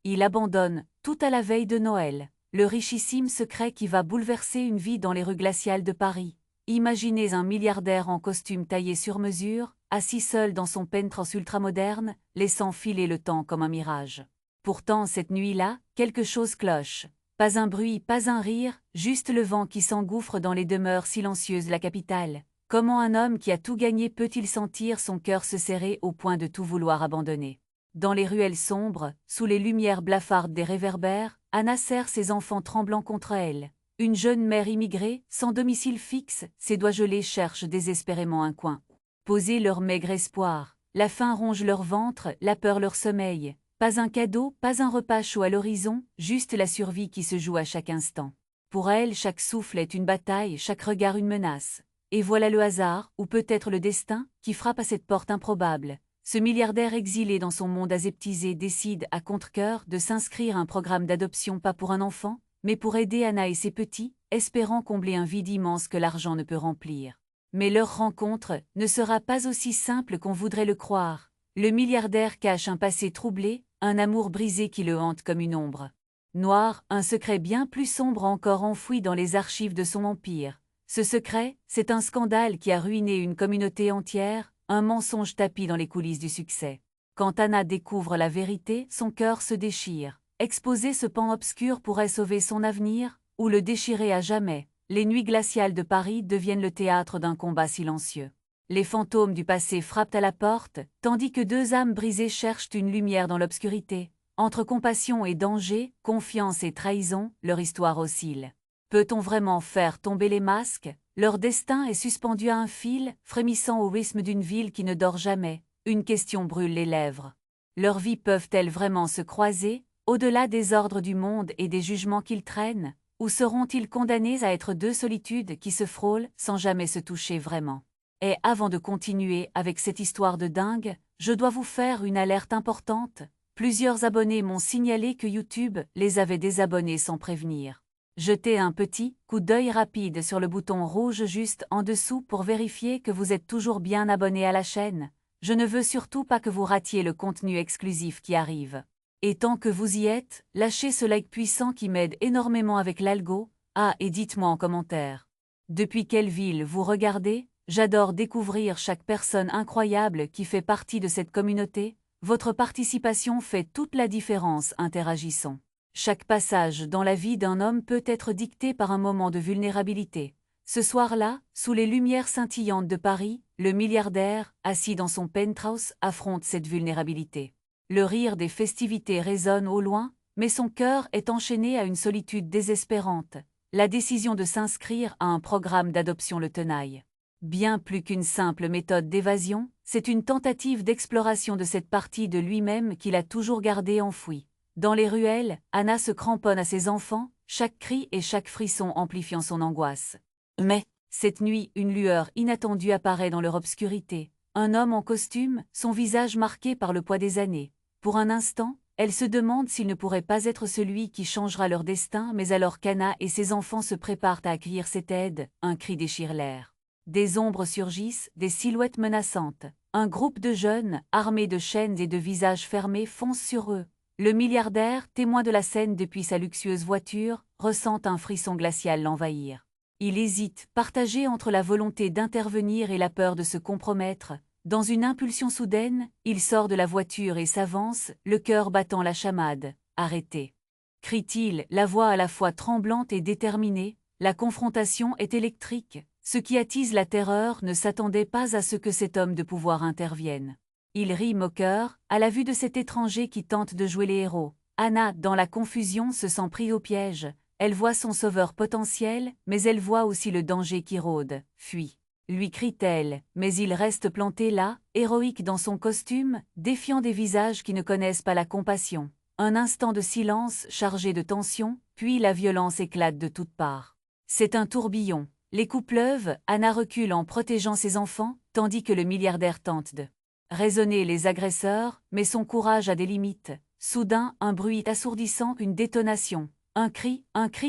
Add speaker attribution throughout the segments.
Speaker 1: Il abandonne, tout à la veille de Noël, le richissime secret qui va bouleverser une vie dans les rues glaciales de Paris. Imaginez un milliardaire en costume taillé sur mesure, assis seul dans son penthouse ultramoderne, laissant filer le temps comme un mirage. Pourtant, cette nuit-là, quelque chose cloche. Pas un bruit, pas un rire, juste le vent qui s'engouffre dans les demeures silencieuses de la capitale. Comment un homme qui a tout gagné peut-il sentir son cœur se serrer au point de tout vouloir abandonner? Dans les ruelles sombres, sous les lumières blafardes des réverbères, Anna serre ses enfants tremblants contre elle. Une jeune mère immigrée, sans domicile fixe, ses doigts gelés cherchent désespérément un coin. Poser leur maigre espoir. La faim ronge leur ventre, la peur leur sommeil. Pas un cadeau, pas un repas chaud à l'horizon, juste la survie qui se joue à chaque instant. Pour elle, chaque souffle est une bataille, chaque regard une menace. Et voilà le hasard, ou peut-être le destin, qui frappe à cette porte improbable. Ce milliardaire exilé dans son monde aseptisé décide, à contre-cœur, de s'inscrire à un programme d'adoption pas pour un enfant, mais pour aider Anna et ses petits, espérant combler un vide immense que l'argent ne peut remplir. Mais leur rencontre ne sera pas aussi simple qu'on voudrait le croire. Le milliardaire cache un passé troublé, un amour brisé qui le hante comme une ombre noire, un secret bien plus sombre encore enfoui dans les archives de son empire. Ce secret, c'est un scandale qui a ruiné une communauté entière, un mensonge tapi dans les coulisses du succès. Quand Anna découvre la vérité, son cœur se déchire. Exposer ce pan obscur pourrait sauver son avenir, ou le déchirer à jamais. Les nuits glaciales de Paris deviennent le théâtre d'un combat silencieux. Les fantômes du passé frappent à la porte, tandis que deux âmes brisées cherchent une lumière dans l'obscurité. Entre compassion et danger, confiance et trahison, leur histoire oscille. Peut-on vraiment faire tomber les masques? Leur destin est suspendu à un fil, frémissant au rythme d'une ville qui ne dort jamais. Une question brûle les lèvres. Leurs vies peuvent-elles vraiment se croiser, au-delà des ordres du monde et des jugements qu'ils traînent? Ou seront-ils condamnés à être deux solitudes qui se frôlent sans jamais se toucher vraiment? Et avant de continuer avec cette histoire de dingue, je dois vous faire une alerte importante. Plusieurs abonnés m'ont signalé que YouTube les avait désabonnés sans prévenir. Jetez un petit coup d'œil rapide sur le bouton rouge juste en dessous pour vérifier que vous êtes toujours bien abonné à la chaîne. Je ne veux surtout pas que vous ratiez le contenu exclusif qui arrive. Et tant que vous y êtes, lâchez ce like puissant qui m'aide énormément avec l'algo. Ah, et dites-moi en commentaire. Depuis quelle ville vous regardez? J'adore découvrir chaque personne incroyable qui fait partie de cette communauté. Votre participation fait toute la différence, interagissons. Chaque passage dans la vie d'un homme peut être dicté par un moment de vulnérabilité. Ce soir-là, sous les lumières scintillantes de Paris, le milliardaire, assis dans son penthouse, affronte cette vulnérabilité. Le rire des festivités résonne au loin, mais son cœur est enchaîné à une solitude désespérante. La décision de s'inscrire à un programme d'adoption le tenaille. Bien plus qu'une simple méthode d'évasion, c'est une tentative d'exploration de cette partie de lui-même qu'il a toujours gardée enfouie. Dans les ruelles, Anna se cramponne à ses enfants, chaque cri et chaque frisson amplifiant son angoisse. Mais, cette nuit, une lueur inattendue apparaît dans leur obscurité. Un homme en costume, son visage marqué par le poids des années. Pour un instant, elle se demande s'il ne pourrait pas être celui qui changera leur destin, mais alors qu'Anna et ses enfants se préparent à accueillir cette aide, un cri déchire l'air. Des ombres surgissent, des silhouettes menaçantes. Un groupe de jeunes, armés de chaînes et de visages fermés, fonce sur eux. Le milliardaire, témoin de la scène depuis sa luxueuse voiture, ressent un frisson glacial l'envahir. Il hésite, partagé entre la volonté d'intervenir et la peur de se compromettre. Dans une impulsion soudaine, il sort de la voiture et s'avance, le cœur battant la chamade. « Arrêtez !» crie-t-il, la voix à la fois tremblante et déterminée. La confrontation est électrique. Ceux qui attisent la terreur ne s'attendaient pas à ce que cet homme de pouvoir intervienne. Il rit moqueur, à la vue de cet étranger qui tente de jouer les héros. Anna, dans la confusion, se sent pris au piège. Elle voit son sauveur potentiel, mais elle voit aussi le danger qui rôde. « Fuis !» lui crie-t-elle, mais il reste planté là, héroïque dans son costume, défiant des visages qui ne connaissent pas la compassion. Un instant de silence chargé de tension, puis la violence éclate de toutes parts. C'est un tourbillon. Les coups pleuvent, Anna recule en protégeant ses enfants, tandis que le milliardaire tente de raisonner les agresseurs, mais son courage a des limites. Soudain, un bruit assourdissant, une détonation. Un cri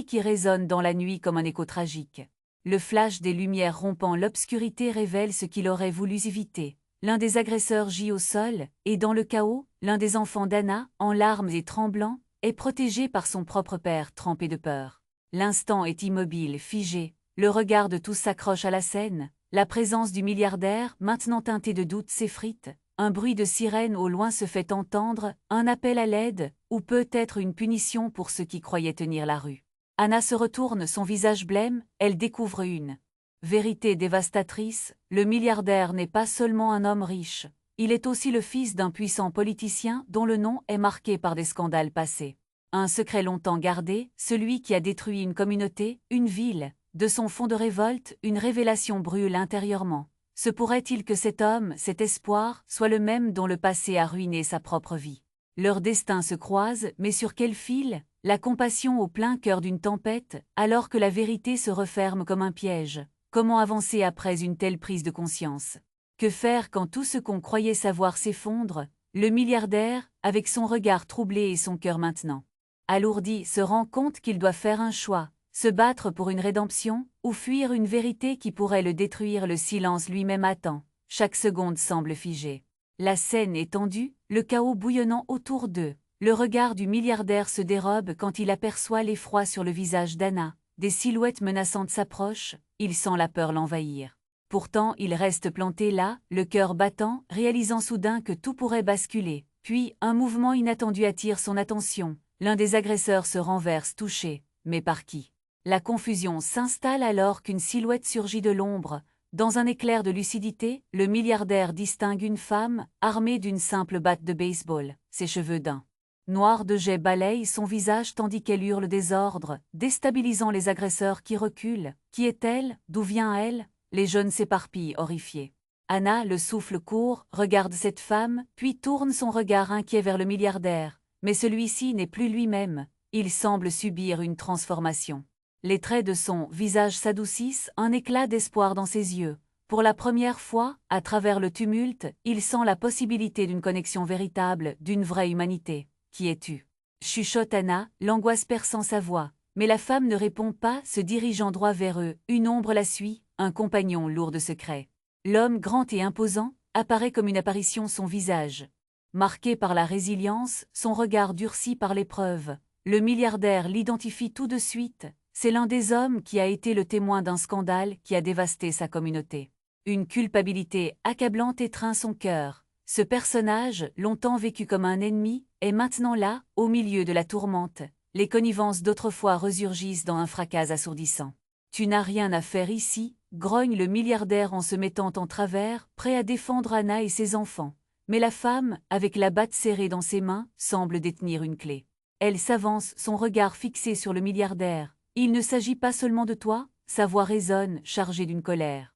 Speaker 1: qui résonne dans la nuit comme un écho tragique. Le flash des lumières rompant l'obscurité révèle ce qu'il aurait voulu éviter. l'un des agresseurs gît au sol, et dans le chaos, l'un des enfants d'Anna, en larmes et tremblant, est protégé par son propre père trempé de peur. L'instant est immobile, figé, le regard de tous s'accroche à la scène, la présence du milliardaire, maintenant teintée de doute, s'effrite, un bruit de sirène au loin se fait entendre, un appel à l'aide, ou peut-être une punition pour ceux qui croyaient tenir la rue. Anna se retourne, son visage blême, elle découvre une vérité dévastatrice, le milliardaire n'est pas seulement un homme riche, il est aussi le fils d'un puissant politicien dont le nom est marqué par des scandales passés. Un secret longtemps gardé, celui qui a détruit une communauté, une ville. De son fond de révolte, une révélation brûle intérieurement. Se pourrait-il que cet homme, cet espoir, soit le même dont le passé a ruiné sa propre vie? Leurs destins se croisent, mais sur quel fil? La compassion au plein cœur d'une tempête, alors que la vérité se referme comme un piège. Comment avancer après une telle prise de conscience? Que faire quand tout ce qu'on croyait savoir s'effondre? Le milliardaire, avec son regard troublé et son cœur maintenant alourdi, se rend compte qu'il doit faire un choix, se battre pour une rédemption, ou fuir une vérité qui pourrait le détruire. Le silence lui-même attend, chaque seconde semble figée. La scène est tendue, le chaos bouillonnant autour d'eux. Le regard du milliardaire se dérobe quand il aperçoit l'effroi sur le visage d'Anna. Des silhouettes menaçantes s'approchent, il sent la peur l'envahir. Pourtant il reste planté là, le cœur battant, réalisant soudain que tout pourrait basculer. Puis, un mouvement inattendu attire son attention. L'un des agresseurs se renverse touché, mais par qui? La confusion s'installe alors qu'une silhouette surgit de l'ombre. Dans un éclair de lucidité, le milliardaire distingue une femme, armée d'une simple batte de baseball, ses cheveux d'un noir de jet balayent son visage tandis qu'elle hurle désordre, déstabilisant les agresseurs qui reculent. Qui est-elle? D'où vient elle? Les jeunes s'éparpillent horrifiés. Anna, le souffle court, regarde cette femme, puis tourne son regard inquiet vers le milliardaire. Mais celui-ci n'est plus lui-même, il semble subir une transformation. Les traits de son visage s'adoucissent, un éclat d'espoir dans ses yeux. Pour la première fois, à travers le tumulte, il sent la possibilité d'une connexion véritable, d'une vraie humanité. Qui es-tu? Chuchote Anna, l'angoisse perçant sa voix. Mais la femme ne répond pas, se dirigeant droit vers eux, une ombre la suit, un compagnon lourd de secrets. L'homme grand et imposant apparaît comme une apparition, son visage marqué par la résilience, son regard durci par l'épreuve. Le milliardaire l'identifie tout de suite, c'est l'un des hommes qui a été le témoin d'un scandale qui a dévasté sa communauté. Une culpabilité accablante étreint son cœur. Ce personnage, longtemps vécu comme un ennemi, est maintenant là, au milieu de la tourmente. Les connivences d'autrefois resurgissent dans un fracas assourdissant. Tu n'as rien à faire ici, grogne le milliardaire en se mettant en travers, prêt à défendre Anna et ses enfants. Mais la femme, avec la batte serrée dans ses mains, semble détenir une clé. Elle s'avance, son regard fixé sur le milliardaire. Il ne s'agit pas seulement de toi, sa voix résonne, chargée d'une colère.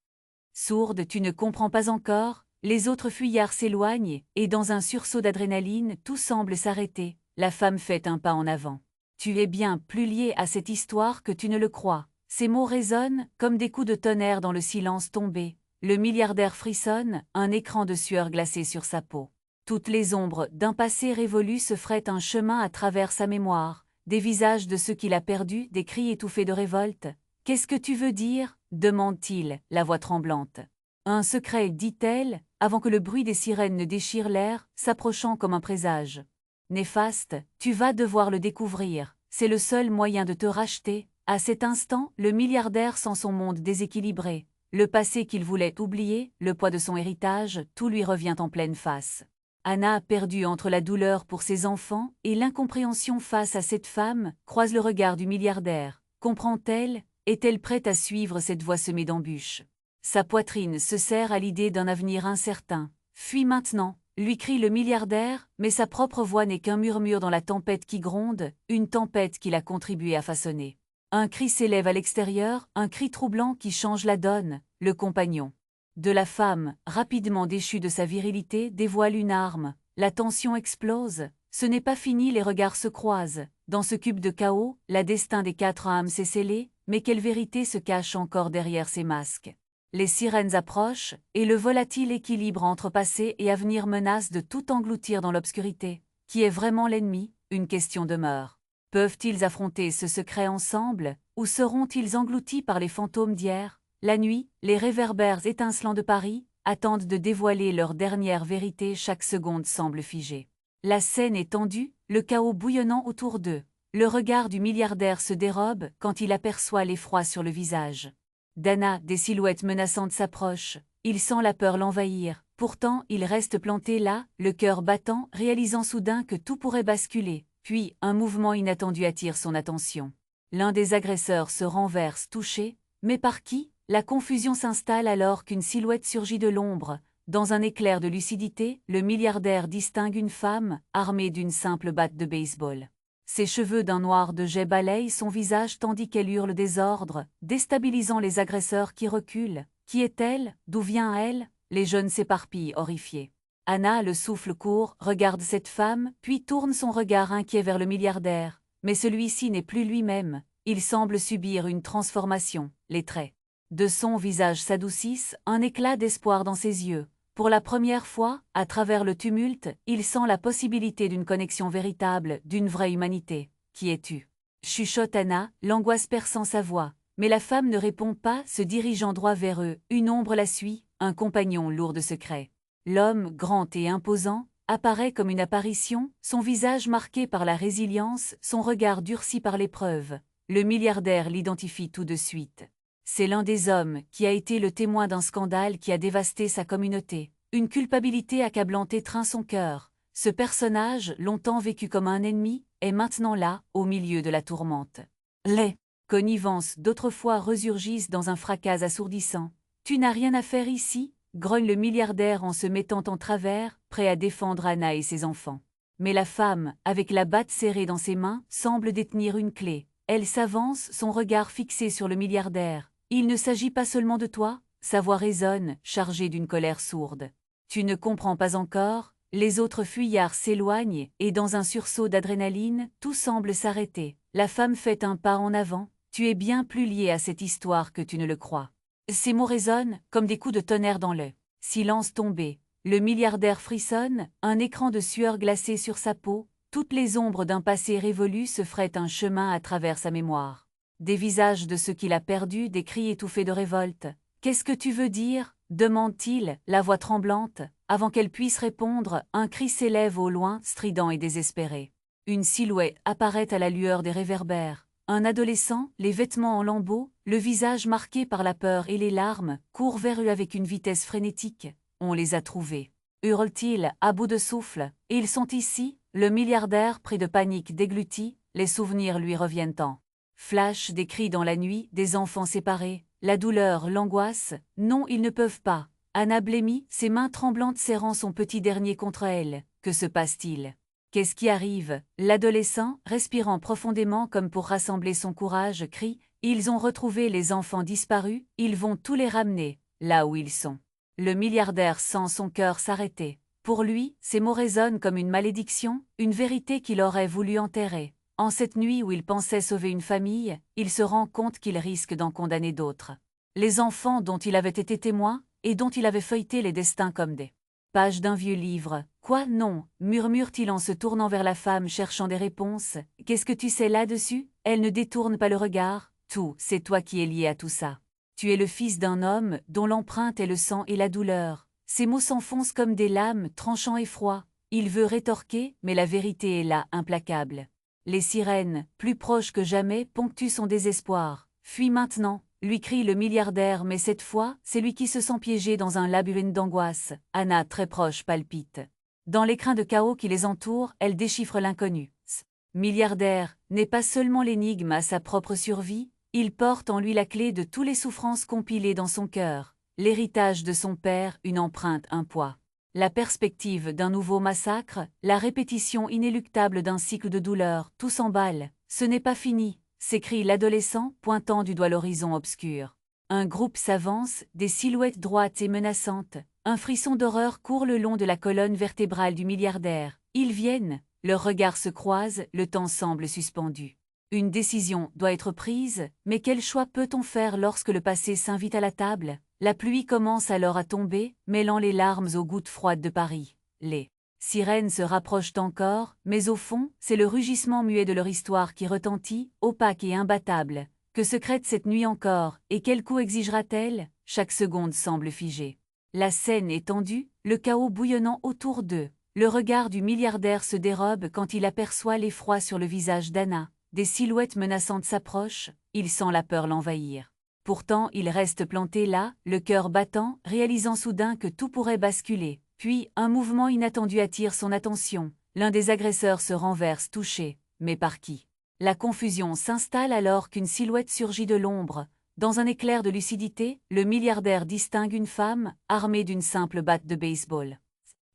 Speaker 1: Sourde, tu ne comprends pas encore, les autres fuyards s'éloignent, et dans un sursaut d'adrénaline, tout semble s'arrêter. La femme fait un pas en avant. Tu es bien plus lié à cette histoire que tu ne le crois. Ces mots résonnent, comme des coups de tonnerre dans le silence tombé. Le milliardaire frissonne, un écran de sueur glacée sur sa peau. Toutes les ombres d'un passé révolu se frayent un chemin à travers sa mémoire, des visages de ceux qu'il a perdus, des cris étouffés de révolte. « Qu'est-ce que tu veux dire ?» demande-t-il, la voix tremblante. Un secret, dit-elle, avant que le bruit des sirènes ne déchire l'air, s'approchant comme un présage. Néfaste, tu vas devoir le découvrir, c'est le seul moyen de te racheter. À cet instant, le milliardaire sent son monde déséquilibré. Le passé qu'il voulait oublier, le poids de son héritage, tout lui revient en pleine face. Anna, perdue entre la douleur pour ses enfants et l'incompréhension face à cette femme, croise le regard du milliardaire. Comprend-elle? Est-elle prête à suivre cette voie semée d'embûches? Sa poitrine se serre à l'idée d'un avenir incertain. Fuis maintenant, lui crie le milliardaire, mais sa propre voix n'est qu'un murmure dans la tempête qui gronde, une tempête qu'il a contribué à façonner. Un cri s'élève à l'extérieur, un cri troublant qui change la donne. Le compagnon de la femme, rapidement déchu de sa virilité, dévoile une arme. La tension explose. Ce n'est pas fini, les regards se croisent. Dans ce cube de chaos, la destin des 4 âmes s'est scellé, mais quelle vérité se cache encore derrière ces masques? Les sirènes approchent, et le volatile équilibre entre passé et avenir menace de tout engloutir dans l'obscurité. Qui est vraiment l'ennemi? Une question demeure. Peuvent-ils affronter ce secret ensemble, ou seront-ils engloutis par les fantômes d'hier? La nuit, les réverbères étincelants de Paris, attendent de dévoiler leur dernière vérité, chaque seconde semble figée. La scène est tendue, le chaos bouillonnant autour d'eux. Le regard du milliardaire se dérobe quand il aperçoit l'effroi sur le visage d'Anna. Des silhouettes menaçantes s'approchent. Il sent la peur l'envahir. Pourtant, il reste planté là, le cœur battant, réalisant soudain que tout pourrait basculer. Puis, un mouvement inattendu attire son attention. L'un des agresseurs se renverse touché. Mais par qui? La confusion s'installe alors qu'une silhouette surgit de l'ombre. Dans un éclair de lucidité, le milliardaire distingue une femme, armée d'une simple batte de baseball. Ses cheveux d'un noir de jet balayent son visage tandis qu'elle hurle désordre, déstabilisant les agresseurs qui reculent. Qui est-elle? D'où vient-elle? Les jeunes s'éparpillent horrifiés. Anna, le souffle court, regarde cette femme, puis tourne son regard inquiet vers le milliardaire. Mais celui-ci n'est plus lui-même. Il semble subir une transformation. Les traits de son visage s'adoucissent, un éclat d'espoir dans ses yeux. Pour la première fois, à travers le tumulte, il sent la possibilité d'une connexion véritable, d'une vraie humanité. Qui es-tu? Chuchote Anna, l'angoisse perçant sa voix. Mais la femme ne répond pas, se dirigeant droit vers eux. Une ombre la suit, un compagnon lourd de secrets. L'homme, grand et imposant, apparaît comme une apparition, son visage marqué par la résilience, son regard durci par l'épreuve. Le milliardaire l'identifie tout de suite. C'est l'un des hommes qui a été le témoin d'un scandale qui a dévasté sa communauté. Une culpabilité accablante étreint son cœur. Ce personnage, longtemps vécu comme un ennemi, est maintenant là, au milieu de la tourmente. Les connivences d'autrefois resurgissent dans un fracas assourdissant. « Tu n'as rien à faire ici ?» grogne le milliardaire en se mettant en travers, prêt à défendre Anna et ses enfants. Mais la femme, avec la batte serrée dans ses mains, semble détenir une clé. Elle s'avance, son regard fixé sur le milliardaire. « Il ne s'agit pas seulement de toi ?» Sa voix résonne, chargée d'une colère sourde. « Tu ne comprends pas encore ?» Les autres fuyards s'éloignent, et dans un sursaut d'adrénaline, tout semble s'arrêter. La femme fait un pas en avant. « Tu es bien plus lié à cette histoire que tu ne le crois. » Ces mots résonnent, comme des coups de tonnerre dans le silence tombé. Le milliardaire frissonne, un écran de sueur glacée sur sa peau. Toutes les ombres d'un passé révolu se fraient un chemin à travers sa mémoire. Des visages de ceux qu'il a perdus, des cris étouffés de révolte. « Qu'est-ce que tu veux dire ?» demande-t-il, la voix tremblante. Avant qu'elle puisse répondre, un cri s'élève au loin, strident et désespéré. Une silhouette apparaît à la lueur des réverbères. Un adolescent, les vêtements en lambeaux, le visage marqué par la peur et les larmes, court vers eux avec une vitesse frénétique. « On les a trouvés !» hurle-t-il, à bout de souffle. « Ils sont ici ?» Le milliardaire, pris de panique, déglutit. Les souvenirs lui reviennent en flash, des cris dans la nuit, des enfants séparés, la douleur, l'angoisse. Non, ils ne peuvent pas. Anna blêmit, ses mains tremblantes serrant son petit dernier contre elle. Que se passe-t-il? Qu'est-ce qui arrive? L'adolescent, respirant profondément comme pour rassembler son courage, crie. Ils ont retrouvé les enfants disparus, ils vont tous les ramener, là où ils sont. Le milliardaire sent son cœur s'arrêter. Pour lui, ces mots résonnent comme une malédiction, une vérité qu'il aurait voulu enterrer. En cette nuit où il pensait sauver une famille, il se rend compte qu'il risque d'en condamner d'autres. Les enfants dont il avait été témoin, et dont il avait feuilleté les destins comme des pages d'un vieux livre. « Quoi, non ?» murmure-t-il en se tournant vers la femme cherchant des réponses. « Qu'est-ce que tu sais là-dessus ?» Elle ne détourne pas le regard. « Tout, c'est toi qui es lié à tout ça. Tu es le fils d'un homme dont l'empreinte est le sang et la douleur. » Ces mots s'enfoncent comme des lames, tranchants et froids. Il veut rétorquer, mais la vérité est là, implacable. Les sirènes, plus proches que jamais, ponctuent son désespoir. « Fuis maintenant !» lui crie le milliardaire, mais cette fois, c'est lui qui se sent piégé dans un labyrinthe d'angoisse. Anna, très proche, palpite. Dans l'écrin de chaos qui les entoure, elle déchiffre l'inconnu. Ce milliardaire n'est pas seulement l'énigme à sa propre survie, il porte en lui la clé de toutes les souffrances compilées dans son cœur. L'héritage de son père, une empreinte, un poids. La perspective d'un nouveau massacre, la répétition inéluctable d'un cycle de douleur, tout s'emballe. « Ce n'est pas fini !» s'écrie l'adolescent, pointant du doigt l'horizon obscur. Un groupe s'avance, des silhouettes droites et menaçantes. Un frisson d'horreur court le long de la colonne vertébrale du milliardaire. Ils viennent, leurs regards se croisent, le temps semble suspendu. Une décision doit être prise, mais quel choix peut-on faire lorsque le passé s'invite à la table? La pluie commence alors à tomber, mêlant les larmes aux gouttes froides de Paris. Les sirènes se rapprochent encore, mais au fond, c'est le rugissement muet de leur histoire qui retentit, opaque et imbattable. Que secrète cette nuit encore, et quel coup exigera-t-elle? Chaque seconde semble figée. La scène est tendue, le chaos bouillonnant autour d'eux. Le regard du milliardaire se dérobe quand il aperçoit l'effroi sur le visage d'Anna. Des silhouettes menaçantes s'approchent, il sent la peur l'envahir. Pourtant, il reste planté là, le cœur battant, réalisant soudain que tout pourrait basculer. Puis, un mouvement inattendu attire son attention. L'un des agresseurs se renverse touché. Mais par qui? La confusion s'installe alors qu'une silhouette surgit de l'ombre. Dans un éclair de lucidité, le milliardaire distingue une femme, armée d'une simple batte de baseball.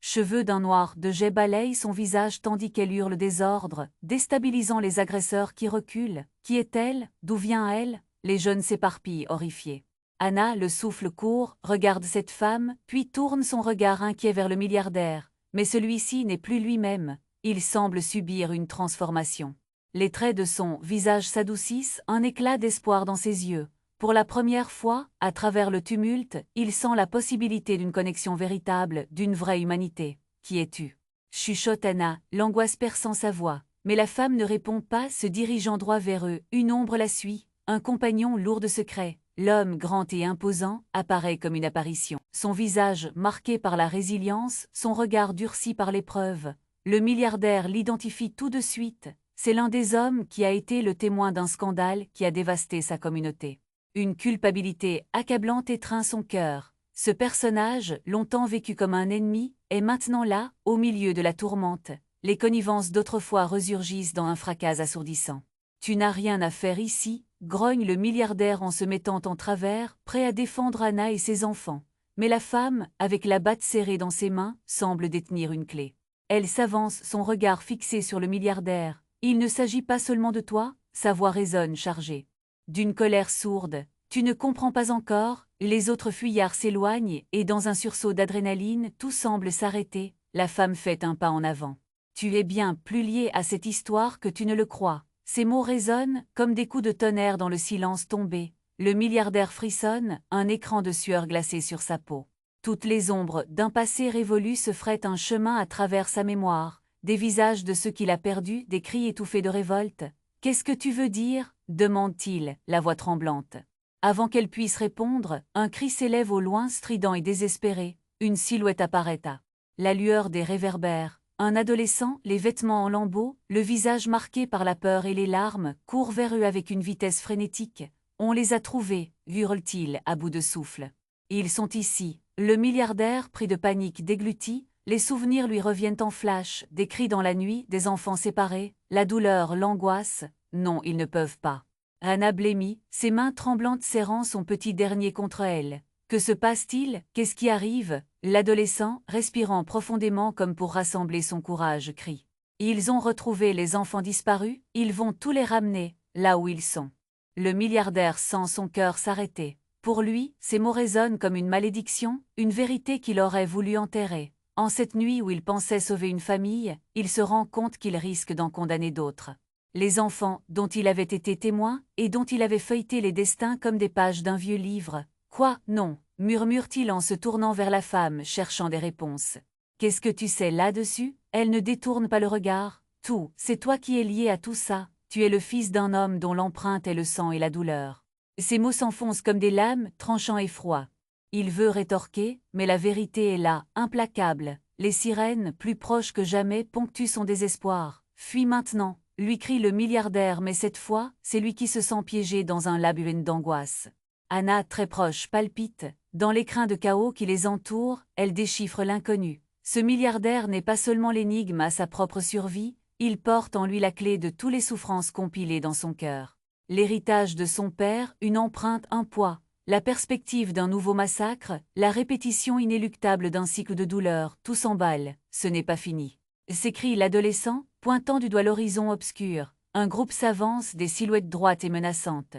Speaker 1: Cheveux d'un noir de jet balayent son visage tandis qu'elle hurle désordre, déstabilisant les agresseurs qui reculent. Qui est-elle? D'où vient-elle? Les jeunes s'éparpillent horrifiés. Anna, le souffle court, regarde cette femme, puis tourne son regard inquiet vers le milliardaire. Mais celui-ci n'est plus lui-même, il semble subir une transformation. Les traits de son visage s'adoucissent, un éclat d'espoir dans ses yeux. Pour la première fois, à travers le tumulte, il sent la possibilité d'une connexion véritable, d'une vraie humanité. Qui es-tu? Chuchote Anna, l'angoisse perçant sa voix. Mais la femme ne répond pas, se dirigeant droit vers eux. Une ombre la suit, un compagnon lourd de secrets. L'homme, grand et imposant, apparaît comme une apparition. Son visage marqué par la résilience, son regard durci par l'épreuve. Le milliardaire l'identifie tout de suite. C'est l'un des hommes qui a été le témoin d'un scandale qui a dévasté sa communauté. Une culpabilité accablante étreint son cœur. Ce personnage, longtemps vécu comme un ennemi, est maintenant là, au milieu de la tourmente. Les connivences d'autrefois resurgissent dans un fracas assourdissant. Tu n'as rien à faire ici, grogne le milliardaire en se mettant en travers, prêt à défendre Anna et ses enfants. Mais la femme, avec la batte serrée dans ses mains, semble détenir une clé. Elle s'avance, son regard fixé sur le milliardaire. Il ne s'agit pas seulement de toi, sa voix résonne chargée. D'une colère sourde, tu ne comprends pas encore, les autres fuyards s'éloignent et dans un sursaut d'adrénaline, tout semble s'arrêter, la femme fait un pas en avant. Tu es bien plus lié à cette histoire que tu ne le crois. Ces mots résonnent comme des coups de tonnerre dans le silence tombé. Le milliardaire frissonne, un écran de sueur glacée sur sa peau. Toutes les ombres d'un passé révolu se frayent un chemin à travers sa mémoire, des visages de ceux qu'il a perdus, des cris étouffés de révolte. « Qu'est-ce que tu veux dire ?» demande-t-il, la voix tremblante. Avant qu'elle puisse répondre, un cri s'élève au loin strident et désespéré. Une silhouette apparaît à la lueur des réverbères. Un adolescent, les vêtements en lambeaux, le visage marqué par la peur et les larmes, court vers eux avec une vitesse frénétique. « On les a trouvés » hurle-t-il à bout de souffle. « Ils sont ici. » Le milliardaire, pris de panique, déglutit. Les souvenirs lui reviennent en flash, des cris dans la nuit, des enfants séparés, la douleur, l'angoisse. Non, ils ne peuvent pas. Anna blêmit, ses mains tremblantes serrant son petit dernier contre elle. Que se passe-t-il? Qu'est-ce qui arrive? L'adolescent, respirant profondément comme pour rassembler son courage, crie. Ils ont retrouvé les enfants disparus, ils vont tous les ramener, là où ils sont. Le milliardaire sent son cœur s'arrêter. Pour lui, ces mots résonnent comme une malédiction, une vérité qu'il aurait voulu enterrer. En cette nuit où il pensait sauver une famille, il se rend compte qu'il risque d'en condamner d'autres. Les enfants, dont il avait été témoin, et dont il avait feuilleté les destins comme des pages d'un vieux livre. Quoi, non, murmure-t-il en se tournant vers la femme, cherchant des réponses. Qu'est-ce que tu sais là-dessus? Elle ne détourne pas le regard. Tout, c'est toi qui es lié à tout ça. Tu es le fils d'un homme dont l'empreinte est le sang et la douleur. Ses mots s'enfoncent comme des lames, tranchants et froids. Il veut rétorquer, mais la vérité est là, implacable. Les sirènes, plus proches que jamais, ponctuent son désespoir. Fuis maintenant, lui crie le milliardaire, mais cette fois, c'est lui qui se sent piégé dans un labyrinthe d'angoisse. Anna, très proche, palpite. Dans l'écrin de chaos qui les entoure, elle déchiffre l'inconnu. Ce milliardaire n'est pas seulement l'énigme à sa propre survie, il porte en lui la clé de toutes les souffrances compilées dans son cœur. L'héritage de son père, une empreinte, un poids. La perspective d'un nouveau massacre, la répétition inéluctable d'un cycle de douleur, tout s'emballe, ce n'est pas fini. S'écrie l'adolescent, pointant du doigt l'horizon obscur. Un groupe s'avance, des silhouettes droites et menaçantes.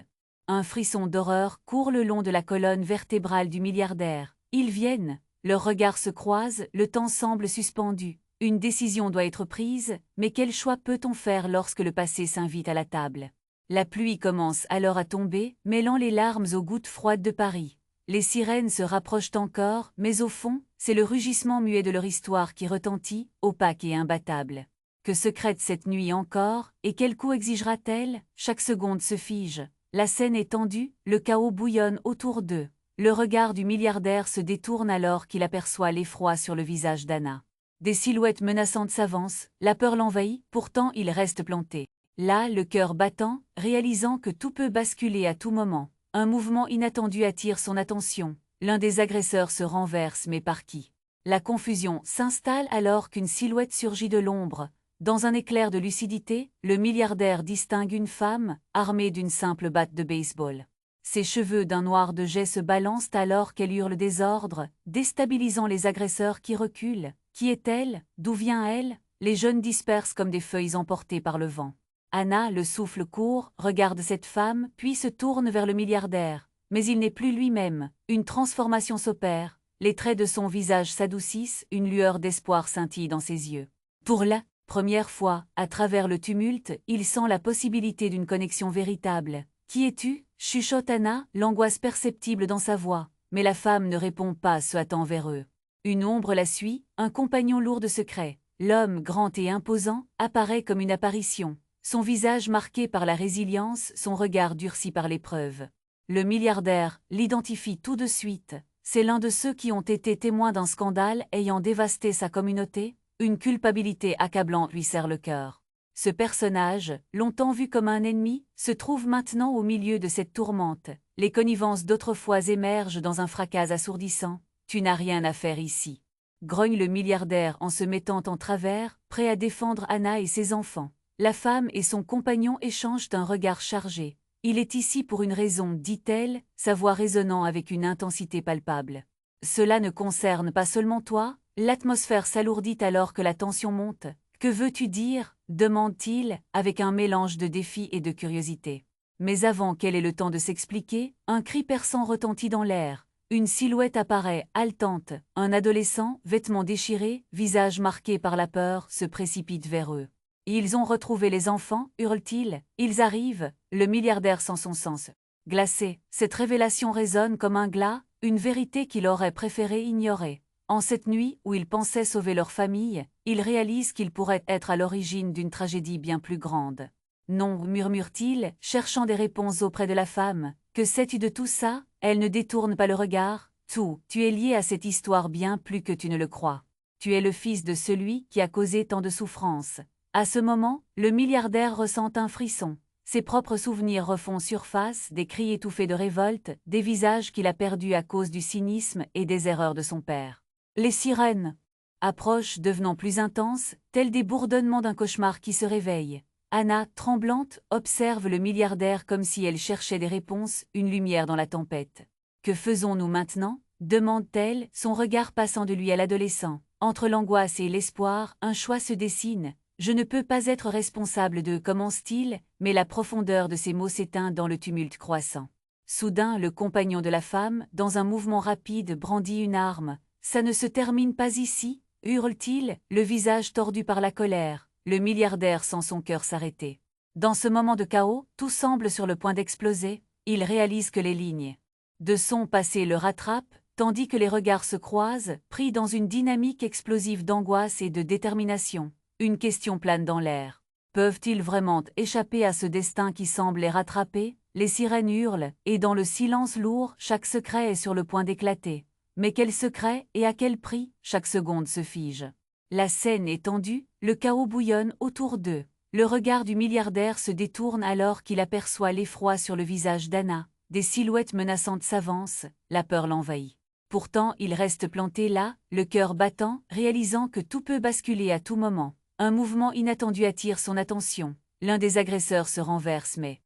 Speaker 1: Un frisson d'horreur court le long de la colonne vertébrale du milliardaire. Ils viennent, leurs regards se croisent, le temps semble suspendu. Une décision doit être prise, mais quel choix peut-on faire lorsque le passé s'invite à la table? La pluie commence alors à tomber, mêlant les larmes aux gouttes froides de Paris. Les sirènes se rapprochent encore, mais au fond, c'est le rugissement muet de leur histoire qui retentit, opaque et imbattable. Que secrète cette nuit encore, et quel coup exigera-t-elle? Chaque seconde se fige. La scène est tendue, le chaos bouillonne autour d'eux. Le regard du milliardaire se détourne alors qu'il aperçoit l'effroi sur le visage d'Anna. Des silhouettes menaçantes s'avancent, la peur l'envahit, pourtant il reste planté. Là, le cœur battant, réalisant que tout peut basculer à tout moment. Un mouvement inattendu attire son attention. L'un des agresseurs se renverse, mais par qui? La confusion s'installe alors qu'une silhouette surgit de l'ombre. Dans un éclair de lucidité, le milliardaire distingue une femme, armée d'une simple batte de baseball. Ses cheveux d'un noir de jais se balancent alors qu'elle hurle désordre, déstabilisant les agresseurs qui reculent. Qui est-elle? D'où vient-elle? Les jeunes dispersent comme des feuilles emportées par le vent. Anna, le souffle court, regarde cette femme, puis se tourne vers le milliardaire. Mais il n'est plus lui-même. Une transformation s'opère. Les traits de son visage s'adoucissent, une lueur d'espoir scintille dans ses yeux. Pour la première fois, à travers le tumulte, il sent la possibilité d'une connexion véritable. « Qui es-tu » chuchote Anna, l'angoisse perceptible dans sa voix. Mais la femme ne répond pas, se hâtant vers eux. Une ombre la suit, un compagnon lourd de secrets. L'homme, grand et imposant, apparaît comme une apparition. Son visage marqué par la résilience, son regard durci par l'épreuve. Le milliardaire l'identifie tout de suite. C'est l'un de ceux qui ont été témoins d'un scandale ayant dévasté sa communauté. Une culpabilité accablante lui serre le cœur. Ce personnage, longtemps vu comme un ennemi, se trouve maintenant au milieu de cette tourmente. Les connivences d'autrefois émergent dans un fracas assourdissant. « Tu n'as rien à faire ici », grogne le milliardaire en se mettant en travers, prêt à défendre Anna et ses enfants. La femme et son compagnon échangent un regard chargé. « Il est ici pour une raison, dit-elle, sa voix résonnant avec une intensité palpable. Cela ne concerne pas seulement toi ?» L'atmosphère s'alourdit alors que la tension monte. « Que veux-tu dire » demande-t-il, avec un mélange de défi et de curiosité. Mais avant qu'elle ait le temps de s'expliquer, un cri perçant retentit dans l'air. Une silhouette apparaît, haletante. Un adolescent, vêtements déchirés, visage marqué par la peur, se précipite vers eux. « Ils ont retrouvé les enfants » hurle-t-il. « Ils arrivent » Le milliardaire sent son sens glacé. Cette révélation résonne comme un glas, une vérité qu'il aurait préféré ignorer. En cette nuit où ils pensaient sauver leur famille, ils réalisent qu'ils pourraient être à l'origine d'une tragédie bien plus grande. « Non » murmure-t-il, cherchant des réponses auprès de la femme. « Que sais-tu de tout ça » Elle ne détourne pas le regard. « Tout, tu es lié à cette histoire bien plus que tu ne le crois. Tu es le fils de celui qui a causé tant de souffrances. » À ce moment, le milliardaire ressent un frisson. Ses propres souvenirs refont surface, des cris étouffés de révolte, des visages qu'il a perdus à cause du cynisme et des erreurs de son père. Les sirènes approchent, devenant plus intenses, tels des bourdonnements d'un cauchemar qui se réveille. Anna, tremblante, observe le milliardaire comme si elle cherchait des réponses, une lumière dans la tempête. « Que faisons-nous maintenant » demande-t-elle, son regard passant de lui à l'adolescent. Entre l'angoisse et l'espoir, un choix se dessine. « Je ne peux pas être responsable de » commence-t-il, mais la profondeur de ses mots s'éteint dans le tumulte croissant. Soudain, le compagnon de la femme, dans un mouvement rapide, brandit une arme. « Ça ne se termine pas ici » hurle-t-il, le visage tordu par la colère. Le milliardaire sent son cœur s'arrêter. Dans ce moment de chaos, tout semble sur le point d'exploser. Il réalise que les lignes de son passé le rattrapent, tandis que les regards se croisent, pris dans une dynamique explosive d'angoisse et de détermination. Une question plane dans l'air. Peuvent-ils vraiment échapper à ce destin qui semble les rattraper? Les sirènes hurlent, et dans le silence lourd, chaque secret est sur le point d'éclater. Mais quel secret, et à quel prix? Chaque seconde se fige. La scène est tendue, le chaos bouillonne autour d'eux. Le regard du milliardaire se détourne alors qu'il aperçoit l'effroi sur le visage d'Anna. Des silhouettes menaçantes s'avancent, la peur l'envahit. Pourtant, il reste planté là, le cœur battant, réalisant que tout peut basculer à tout moment. Un mouvement inattendu attire son attention. L'un des agresseurs se renverse mais...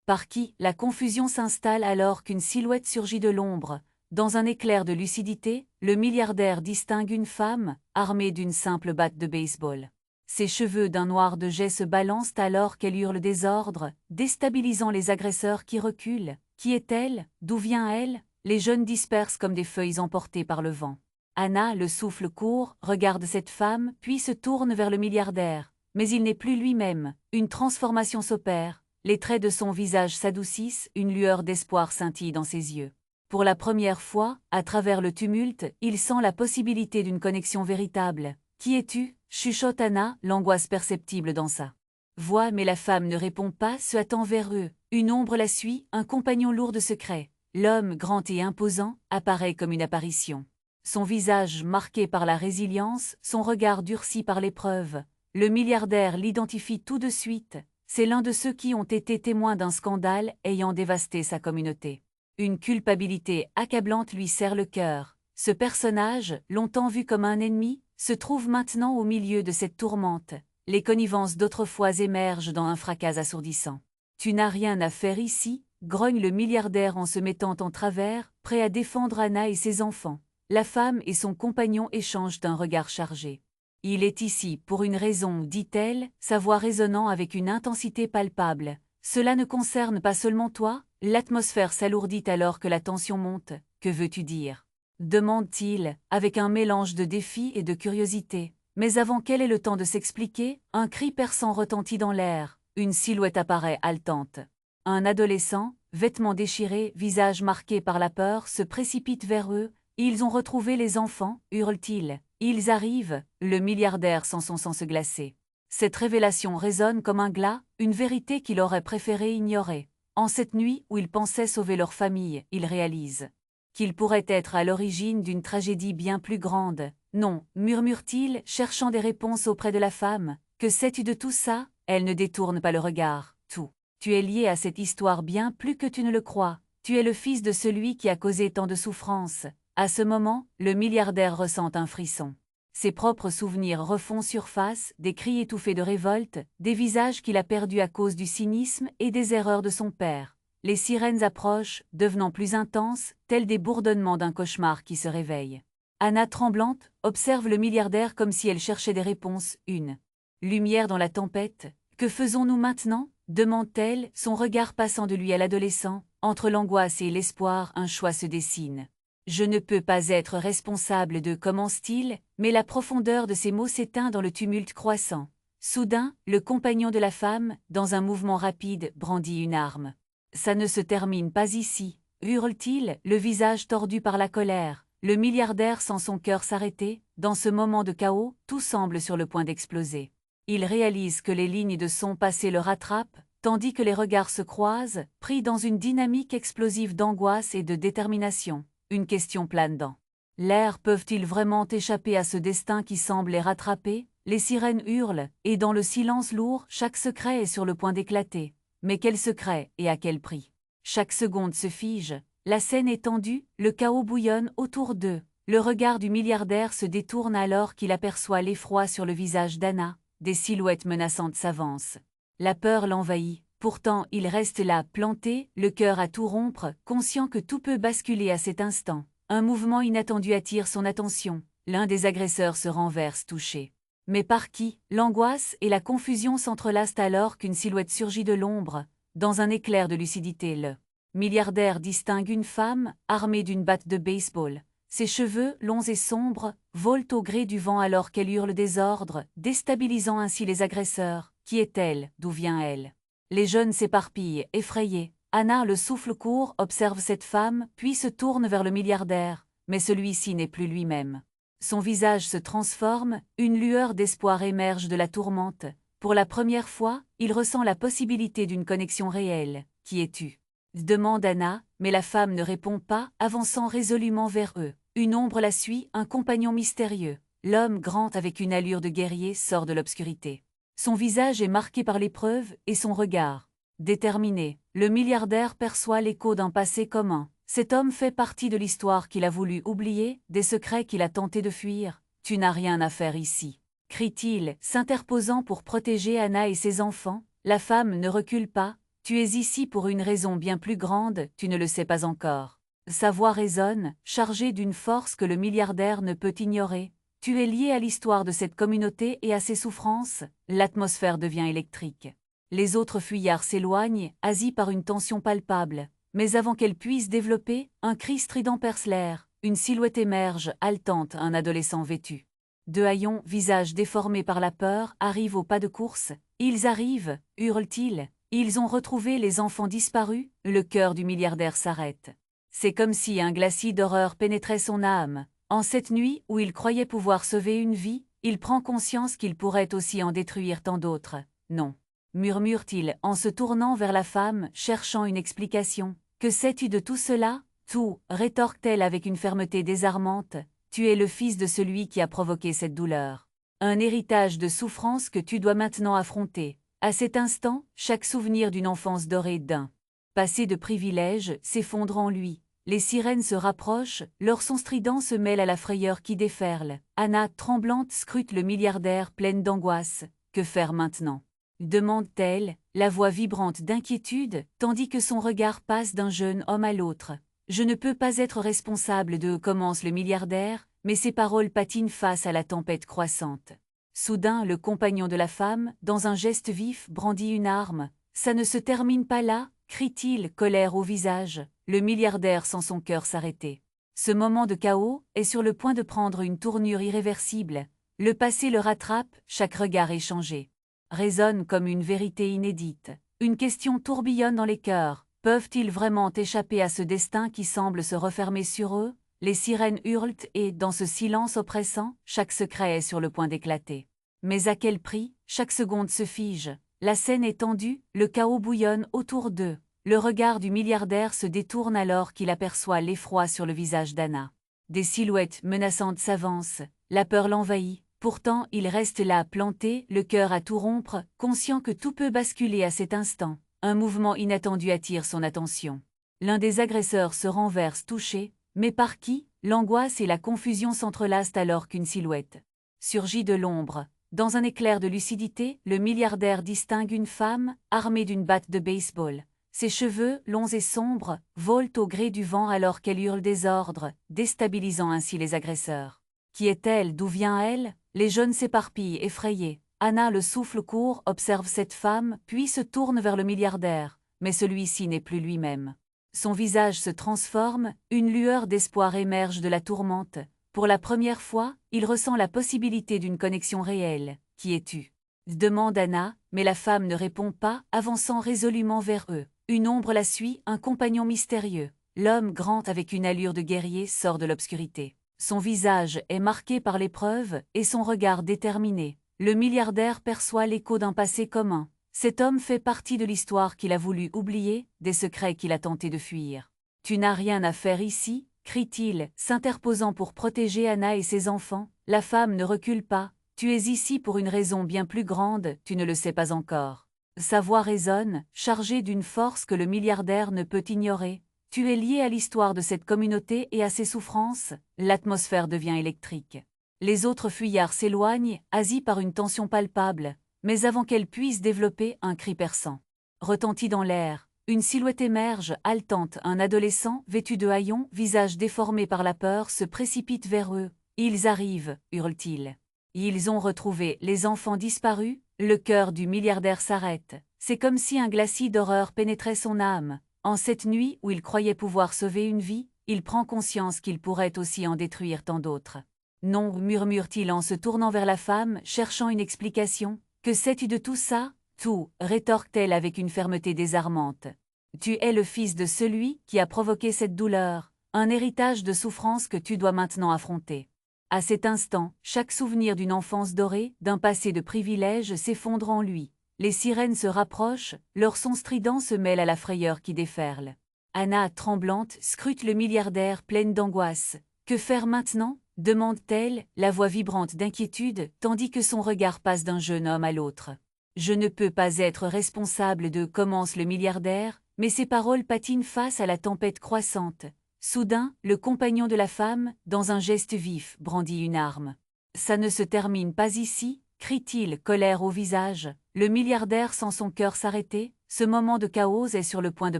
Speaker 1: Par qui? La confusion s'installe alors qu'une silhouette surgit de l'ombre. Dans un éclair de lucidité, le milliardaire distingue une femme, armée d'une simple batte de baseball. Ses cheveux d'un noir de jais se balancent alors qu'elle hurle désordre, déstabilisant les agresseurs qui reculent. Qui est-elle? D'où vient-elle? Les jeunes dispersent comme des feuilles emportées par le vent. Anna, le souffle court, regarde cette femme, puis se tourne vers le milliardaire. Mais il n'est plus lui-même. Une transformation s'opère. Les traits de son visage s'adoucissent, une lueur d'espoir scintille dans ses yeux. Pour la première fois, à travers le tumulte, il sent la possibilité d'une connexion véritable. « Qui es-tu » chuchote Anna, l'angoisse perceptible dans sa voix, mais la femme ne répond pas, se hâtant vers eux. Une ombre la suit, un compagnon lourd de secrets. l'homme grand et imposant apparaît comme une apparition. Son visage marqué par la résilience, son regard durci par l'épreuve. Le milliardaire l'identifie tout de suite. C'est l'un de ceux qui ont été témoins d'un scandale ayant dévasté sa communauté. Une culpabilité accablante lui serre le cœur. Ce personnage, longtemps vu comme un ennemi, se trouve maintenant au milieu de cette tourmente. Les connivences d'autrefois émergent dans un fracas assourdissant. « Tu n'as rien à faire ici », grogne le milliardaire en se mettant en travers, prêt à défendre Anna et ses enfants. La femme et son compagnon échangent un regard chargé. « Il est ici pour une raison, dit-elle, sa voix résonnant avec une intensité palpable. Cela ne concerne pas seulement toi ?» L'atmosphère s'alourdit alors que la tension monte. « Que veux-tu dire ?» demande-t-il, avec un mélange de défi et de curiosité. Mais avant qu'elle ait le temps de s'expliquer, un cri perçant retentit dans l'air. Une silhouette apparaît haletante. Un adolescent, vêtements déchirés, visage marqué par la peur, se précipite vers eux. « Ils ont retrouvé les enfants » hurle-t-il. « Ils arrivent !» Le milliardaire sent son sang se glacer. Cette révélation résonne comme un glas, une vérité qu'il aurait préféré ignorer. En cette nuit où il pensait sauver leur famille, il réalise qu'il pourrait être à l'origine d'une tragédie bien plus grande. « Non » murmure-t-il, cherchant des réponses auprès de la femme. « Que sais-tu de tout ça ?» Elle ne détourne pas le regard. « Tout. Tu es lié à cette histoire bien plus que tu ne le crois. Tu es le fils de celui qui a causé tant de souffrances. » À ce moment, le milliardaire ressent un frisson. Ses propres souvenirs refont surface, des cris étouffés de révolte, des visages qu'il a perdus à cause du cynisme et des erreurs de son père. Les sirènes approchent, devenant plus intenses, tels des bourdonnements d'un cauchemar qui se réveille. Anna, tremblante, observe le milliardaire comme si elle cherchait des réponses. Une lumière dans la tempête. « Que faisons-nous maintenant ?» demande-t-elle, son regard passant de lui à l'adolescent. Entre l'angoisse et l'espoir, un choix se dessine. « Je ne peux pas être responsable de » commence-t-il, mais la profondeur de ses mots s'éteint dans le tumulte croissant. Soudain, le compagnon de la femme, dans un mouvement rapide, brandit une arme. « Ça ne se termine pas ici » hurle-t-il, le visage tordu par la colère. Le milliardaire sent son cœur s'arrêter. Dans ce moment de chaos, tout semble sur le point d'exploser. Il réalise que les lignes de son passé le rattrapent, tandis que les regards se croisent, pris dans une dynamique explosive d'angoisse et de détermination. Une question plane dans l'air. Peuvent-ils vraiment échapper à ce destin qui semble les rattraper? Les sirènes hurlent, et dans le silence lourd, chaque secret est sur le point d'éclater. Mais quel secret, et à quel prix? Chaque seconde se fige. La scène est tendue, le chaos bouillonne autour d'eux. Le regard du milliardaire se détourne alors qu'il aperçoit l'effroi sur le visage d'Anna. Des silhouettes menaçantes s'avancent. La peur l'envahit. Pourtant, il reste là, planté, le cœur à tout rompre, conscient que tout peut basculer à cet instant. Un mouvement inattendu attire son attention. L'un des agresseurs se renverse touché. Mais par qui? L'angoisse et la confusion s'entrelacent alors qu'une silhouette surgit de l'ombre. Dans un éclair de lucidité, le milliardaire distingue une femme, armée d'une batte de baseball. Ses cheveux, longs et sombres, volent au gré du vent alors qu'elle hurle des ordres, déstabilisant ainsi les agresseurs. Qui est-elle? D'où vient-elle? Les jeunes s'éparpillent, effrayés. Anna, le souffle court, observe cette femme, puis se tourne vers le milliardaire. Mais celui-ci n'est plus lui-même. Son visage se transforme, une lueur d'espoir émerge de la tourmente. Pour la première fois, il ressent la possibilité d'une connexion réelle. « Qui es-tu » demande Anna, mais la femme ne répond pas, avançant résolument vers eux. Une ombre la suit, un compagnon mystérieux. L'homme grand avec une allure de guerrier sort de l'obscurité. Son visage est marqué par l'épreuve et son regard déterminé. Le milliardaire perçoit l'écho d'un passé commun. Cet homme fait partie de l'histoire qu'il a voulu oublier, des secrets qu'il a tenté de fuir. « Tu n'as rien à faire ici » crie-t-il, s'interposant pour protéger Anna et ses enfants. La femme ne recule pas. « Tu es ici pour une raison bien plus grande, tu ne le sais pas encore. » Sa voix résonne, chargée d'une force que le milliardaire ne peut ignorer. « Tu es lié à l'histoire de cette communauté et à ses souffrances ?» L'atmosphère devient électrique. Les autres fuyards s'éloignent, asis par une tension palpable. Mais avant qu'elle puisse développer, un cri strident perce l'air. Une silhouette émerge, haletante, un adolescent vêtu de haillons, visage déformé par la peur, arrive au pas de course. « Ils arrivent !» hurle-t-il. Ils ont retrouvé les enfants disparus. Le cœur du milliardaire s'arrête. C'est comme si un glacis d'horreur pénétrait son âme. En cette nuit où il croyait pouvoir sauver une vie, il prend conscience qu'il pourrait aussi en détruire tant d'autres. « Non !» murmure-t-il en se tournant vers la femme, cherchant une explication. « Que sais-tu de tout cela? Tout, rétorque-t-elle avec une fermeté désarmante, tu es le fils de celui qui a provoqué cette douleur. Un héritage de souffrance que tu dois maintenant affronter. À cet instant, chaque souvenir d'une enfance dorée d'un passé de privilèges s'effondre en lui. Les sirènes se rapprochent, leur son strident se mêle à la frayeur qui déferle. Anna, tremblante, scrute le milliardaire pleine d'angoisse. Que faire maintenant? Demande-t-elle, la voix vibrante d'inquiétude, tandis que son regard passe d'un jeune homme à l'autre. Je ne peux pas être responsable de, commence le milliardaire, mais ses paroles patinent face à la tempête croissante. Soudain, le compagnon de la femme, dans un geste vif, brandit une arme. Ça ne se termine pas là, crie-t-il, colère au visage. Le milliardaire sent son cœur s'arrêter. Ce moment de chaos est sur le point de prendre une tournure irréversible. Le passé le rattrape, chaque regard échangé résonne comme une vérité inédite. Une question tourbillonne dans les cœurs. Peuvent-ils vraiment échapper à ce destin qui semble se refermer sur eux? Les sirènes hurlent et, dans ce silence oppressant, chaque secret est sur le point d'éclater. Mais à quel prix? Chaque seconde se fige. La scène est tendue, le chaos bouillonne autour d'eux. Le regard du milliardaire se détourne alors qu'il aperçoit l'effroi sur le visage d'Anna. Des silhouettes menaçantes s'avancent, la peur l'envahit. Pourtant, il reste là, planté, le cœur à tout rompre, conscient que tout peut basculer à cet instant. Un mouvement inattendu attire son attention. L'un des agresseurs se renverse touché, mais par qui? L'angoisse et la confusion s'entrelacent alors qu'une silhouette surgit de l'ombre. Dans un éclair de lucidité, le milliardaire distingue une femme, armée d'une batte de baseball. Ses cheveux, longs et sombres, volent au gré du vent alors qu'elle hurle des ordres, déstabilisant ainsi les agresseurs. Qui est-elle? D'où vient-elle? Les jeunes s'éparpillent, effrayés. Anna, le souffle court, observe cette femme, puis se tourne vers le milliardaire. Mais celui-ci n'est plus lui-même. Son visage se transforme, une lueur d'espoir émerge de la tourmente. Pour la première fois, il ressent la possibilité d'une connexion réelle. Qui es-tu? Demande Anna, mais la femme ne répond pas, avançant résolument vers eux. Une ombre la suit, un compagnon mystérieux. L'homme grand avec une allure de guerrier sort de l'obscurité. Son visage est marqué par l'épreuve et son regard déterminé. Le milliardaire perçoit l'écho d'un passé commun. Cet homme fait partie de l'histoire qu'il a voulu oublier, des secrets qu'il a tenté de fuir. « Tu n'as rien à faire ici » crie-t-il, s'interposant pour protéger Anna et ses enfants. La femme ne recule pas. « Tu es ici pour une raison bien plus grande, tu ne le sais pas encore. » Sa voix résonne, chargée d'une force que le milliardaire ne peut ignorer. Tu es lié à l'histoire de cette communauté et à ses souffrances. L'atmosphère devient électrique. Les autres fuyards s'éloignent, asis par une tension palpable, mais avant qu'elle puisse développer, un cri perçant retentit dans l'air. Une silhouette émerge, haletante, un adolescent, vêtu de haillons, visage déformé par la peur, se précipite vers eux. « Ils arrivent » hurle-t-il. Ils ont retrouvé les enfants disparus. Le cœur du milliardaire s'arrête. C'est comme si un glacis d'horreur pénétrait son âme. En cette nuit où il croyait pouvoir sauver une vie, il prend conscience qu'il pourrait aussi en détruire tant d'autres. « Non » murmure-t-il en se tournant vers la femme, cherchant une explication. « Que sais-tu de tout ça ?»« Tout » rétorque-t-elle avec une fermeté désarmante. « Tu es le fils de celui qui a provoqué cette douleur, un héritage de souffrance que tu dois maintenant affronter. » À cet instant, chaque souvenir d'une enfance dorée, d'un passé de privilèges s'effondre en lui. Les sirènes se rapprochent, leur son strident se mêle à la frayeur qui déferle. Anna, tremblante, scrute le milliardaire pleine d'angoisse. « Que faire maintenant ?» demande-t-elle, la voix vibrante d'inquiétude, tandis que son regard passe d'un jeune homme à l'autre. « Je ne peux pas être responsable de » commence le milliardaire, mais ses paroles patinent face à la tempête croissante. Soudain, le compagnon de la femme, dans un geste vif, brandit une arme. « Ça ne se termine pas ici » crie-t-il, colère au visage. Le milliardaire sent son cœur s'arrêter. Ce moment de chaos est sur le point de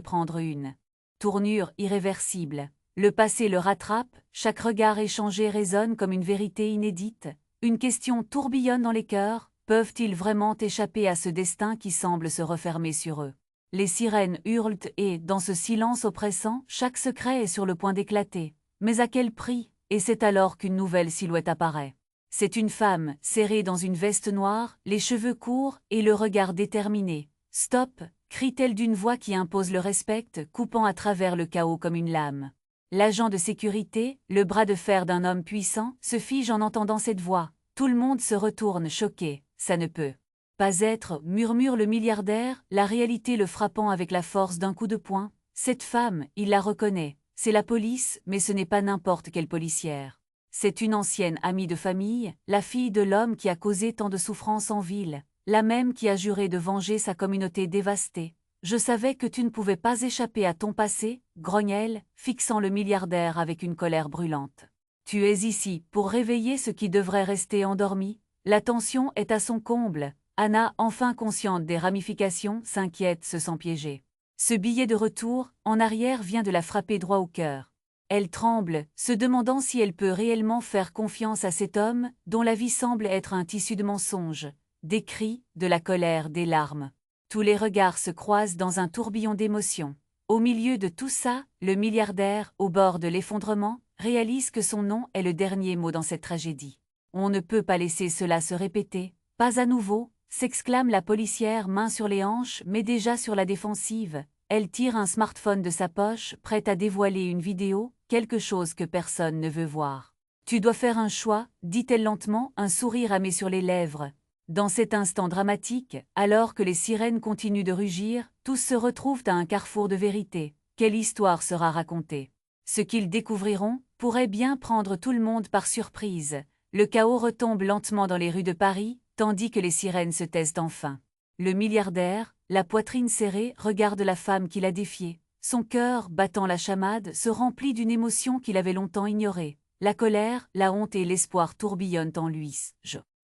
Speaker 1: prendre une tournure irréversible. Le passé le rattrape, chaque regard échangé résonne comme une vérité inédite. Une question tourbillonne dans les cœurs. Peuvent-ils vraiment échapper à ce destin qui semble se refermer sur eux? Les sirènes hurlent et, dans ce silence oppressant, chaque secret est sur le point d'éclater. Mais à quel prix? Et c'est alors qu'une nouvelle silhouette apparaît. C'est une femme, serrée dans une veste noire, les cheveux courts et le regard déterminé. « Stop !» crie-t-elle d'une voix qui impose le respect, coupant à travers le chaos comme une lame. L'agent de sécurité, le bras de fer d'un homme puissant, se fige en entendant cette voix. Tout le monde se retourne choqué. « Ça ne peut pas être » murmure le milliardaire, la réalité le frappant avec la force d'un coup de poing. Cette femme, il la reconnaît. C'est la police, mais ce n'est pas n'importe quelle policière. C'est une ancienne amie de famille, la fille de l'homme qui a causé tant de souffrances en ville, la même qui a juré de venger sa communauté dévastée. Je savais que tu ne pouvais pas échapper à ton passé, grogne-t-elle, fixant le milliardaire avec une colère brûlante. Tu es ici pour réveiller ce qui devrait rester endormi. La tension est à son comble. Anna, enfin consciente des ramifications, s'inquiète, se sent piégée. Ce billet de retour, en arrière, vient de la frapper droit au cœur. Elle tremble, se demandant si elle peut réellement faire confiance à cet homme, dont la vie semble être un tissu de mensonges. Des cris, de la colère, des larmes. Tous les regards se croisent dans un tourbillon d'émotions. Au milieu de tout ça, le milliardaire, au bord de l'effondrement, réalise que son nom est le dernier mot dans cette tragédie. On ne peut pas laisser cela se répéter. Pas à nouveau, s'exclame la policière, main sur les hanches, mais déjà sur la défensive. Elle tire un smartphone de sa poche, prête à dévoiler une vidéo, quelque chose que personne ne veut voir. Tu dois faire un choix, dit-elle lentement, un sourire amé sur les lèvres. Dans cet instant dramatique, alors que les sirènes continuent de rugir, tous se retrouvent à un carrefour de vérité. Quelle histoire sera racontée? Ce qu'ils découvriront pourrait bien prendre tout le monde par surprise. Le chaos retombe lentement dans les rues de Paris, tandis que les sirènes se taisent enfin. Le milliardaire, la poitrine serrée, regarde la femme qu'il a défiée. Son cœur, battant la chamade, se remplit d'une émotion qu'il avait longtemps ignorée. La colère, la honte et l'espoir tourbillonnent en lui.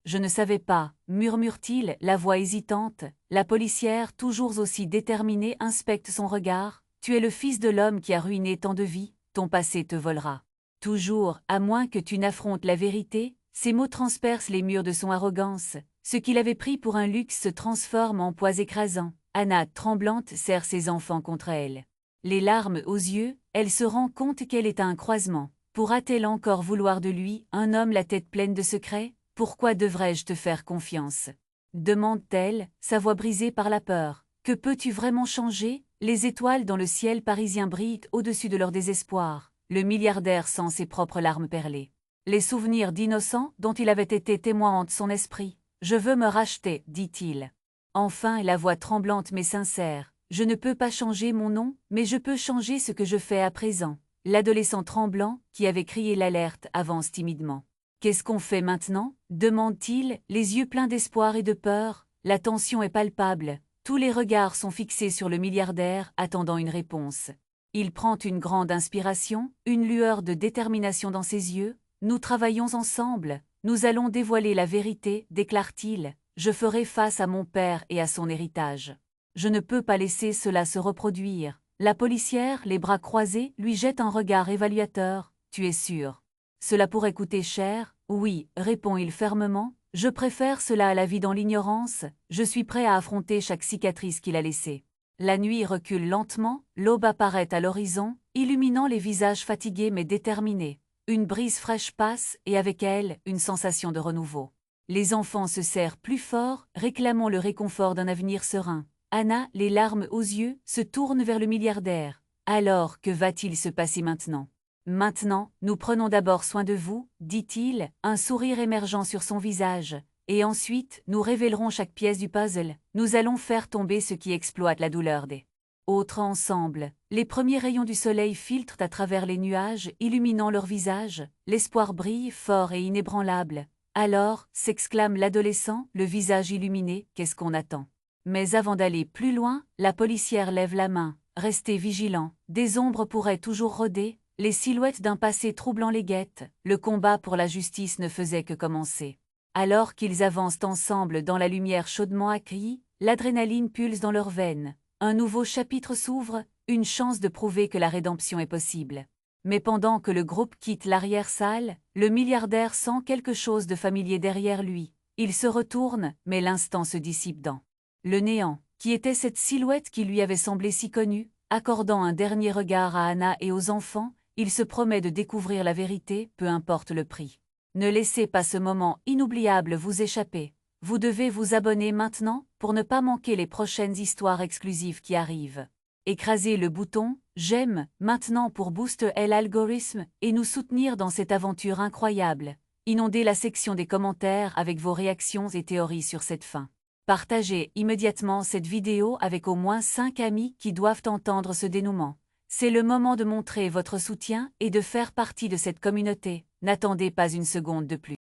Speaker 1: Je ne savais pas, murmure-t-il, la voix hésitante. La policière, toujours aussi déterminée, inspecte son regard. Tu es le fils de l'homme qui a ruiné tant de vies, ton passé te volera. Toujours, à moins que tu n'affrontes la vérité. Ces mots transpercent les murs de son arrogance. Ce qu'il avait pris pour un luxe se transforme en poids écrasant. Anna, tremblante, serre ses enfants contre elle. Les larmes aux yeux, elle se rend compte qu'elle est à un croisement. Pourra-t-elle encore vouloir de lui, un homme la tête pleine de secrets? Pourquoi devrais-je te faire confiance? Demande-t-elle, sa voix brisée par la peur. Que peux-tu vraiment changer? Les étoiles dans le ciel parisien brillent au-dessus de leur désespoir. Le milliardaire sent ses propres larmes perler. Les souvenirs d'innocents dont il avait été témoin hantent son esprit. Je veux me racheter, dit-il. Enfin, la voix tremblante mais sincère. Je ne peux pas changer mon nom, mais je peux changer ce que je fais à présent. L'adolescent tremblant, qui avait crié l'alerte, avance timidement. Qu'est-ce qu'on fait maintenant? Demande-t-il, les yeux pleins d'espoir et de peur. La tension est palpable. Tous les regards sont fixés sur le milliardaire, attendant une réponse. Il prend une grande inspiration, une lueur de détermination dans ses yeux. Nous travaillons ensemble, nous allons dévoiler la vérité, déclare-t-il. Je ferai face à mon père et à son héritage. Je ne peux pas laisser cela se reproduire. La policière, les bras croisés, lui jette un regard évaluateur. Tu es sûr? Cela pourrait coûter cher? Oui, répond-il fermement. Je préfère cela à la vie dans l'ignorance. Je suis prêt à affronter chaque cicatrice qu'il a laissée. La nuit recule lentement, l'aube apparaît à l'horizon, illuminant les visages fatigués mais déterminés. Une brise fraîche passe, et avec elle, une sensation de renouveau. Les enfants se serrent plus fort, réclamant le réconfort d'un avenir serein. Anna, les larmes aux yeux, se tourne vers le milliardaire. Alors, que va-t-il se passer maintenant? Maintenant, nous prenons d'abord soin de vous, dit-il, un sourire émergeant sur son visage. Et ensuite, nous révélerons chaque pièce du puzzle. Nous allons faire tomber ce qui exploite la douleur des autres ensemble. Les premiers rayons du soleil filtrent à travers les nuages, illuminant leurs visages. L'espoir brille, fort et inébranlable. Alors, s'exclame l'adolescent, le visage illuminé, qu'est-ce qu'on attend? Mais avant d'aller plus loin, la policière lève la main. Restez vigilants, des ombres pourraient toujours rôder, les silhouettes d'un passé troublant les guettent. Le combat pour la justice ne faisait que commencer. Alors qu'ils avancent ensemble dans la lumière chaudement acquise, l'adrénaline pulse dans leurs veines. Un nouveau chapitre s'ouvre, une chance de prouver que la rédemption est possible. Mais pendant que le groupe quitte l'arrière-salle, le milliardaire sent quelque chose de familier derrière lui. Il se retourne, mais l'instant se dissipe dans le néant, qui était cette silhouette qui lui avait semblé si connue. Accordant un dernier regard à Anna et aux enfants, il se promet de découvrir la vérité, peu importe le prix. Ne laissez pas ce moment inoubliable vous échapper. Vous devez vous abonner maintenant pour ne pas manquer les prochaines histoires exclusives qui arrivent. Écrasez le bouton « J'aime » maintenant pour booster l'algorithme et nous soutenir dans cette aventure incroyable. Inondez la section des commentaires avec vos réactions et théories sur cette fin. Partagez immédiatement cette vidéo avec au moins 5 amis qui doivent entendre ce dénouement. C'est le moment de montrer votre soutien et de faire partie de cette communauté. N'attendez pas une seconde de plus.